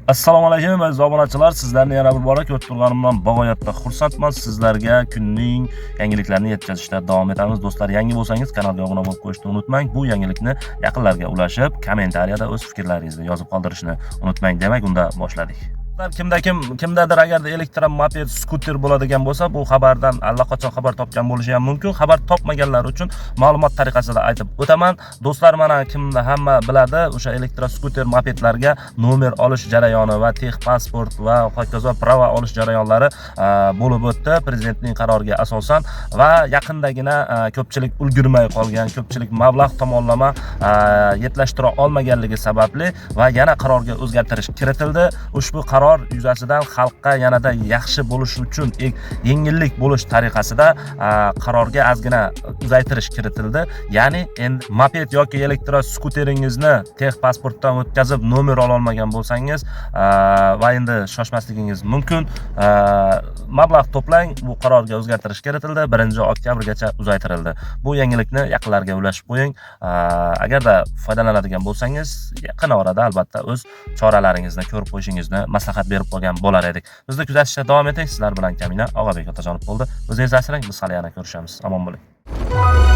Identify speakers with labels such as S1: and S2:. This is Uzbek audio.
S1: Assalomu alaykum aziz obunachilar, sizlarni yana bir bora ko'rib turganimdan bag'oyatda xursandman. Sizlarga kunning yangiliklarini yetkazishda davom etamiz. Do'stlar, yangi bo'lsangiz kanalga obuna bo'lib qo'yishni unutmang. Bu yangilikni yaqinlarga ulashib, kommentariyada o'z fikrlaringizni yozib qoldirishni unutmang. Demak, unda boshladik. Kimdadir agarda elektromoped, skuter bo'ladigan bo'lsa, bu xabardan allaqachon xabar topgan bo'lishi ham mumkin. Xabar topmaganlar uchun ma'lumot tariqasida aytib o'taman. Do'stlar, mana kimda hamma biladi, o'sha elektroskuter mopedlarga nomer olish jarayoni va texpasport va hokazo prava olish jarayonlari bo'lib o'tdi prezidentning qaroriga asosan va yaqindagina ko'pchilik ulgurmay qolgan, ko'pchilik mablag' tomonlama yetlashtira olmaganligi sababli va yana qarorga o'zgartirish kiritildi. Ushbu qaror yuzasidan xalqqa yanada yaxshi bo'lish uchun yengillik bo'lish tariqasida qarorga ozgina uzaytirish kiritildi. Ya'ni endi moped yoki elektroskuteringizni texpasportdan o'tkazib nomer ola olmagan bo'lsangiz va endi shoshmasligingiz mumkin. Mablag' to'plang, bu qarorga o'zgartirish kiritildi. 1-oktyabrgacha uzaytirildi. Bu yangilikni yaqinlarga ulashib qo'ying. Agarda foydalanadigan bo'lsangiz, yaqin orada albatta o'z choralaringizni ko'rib qo'yishingizni maslahat berib qolgan bo'lar edik. Bizni kuzatishda davom eting. Sizlar bilan Kamina Og'abek Otajonov bo'ldi. O'zingiz asrang, biz hali yana ko'rishamiz. Omon bo'ling.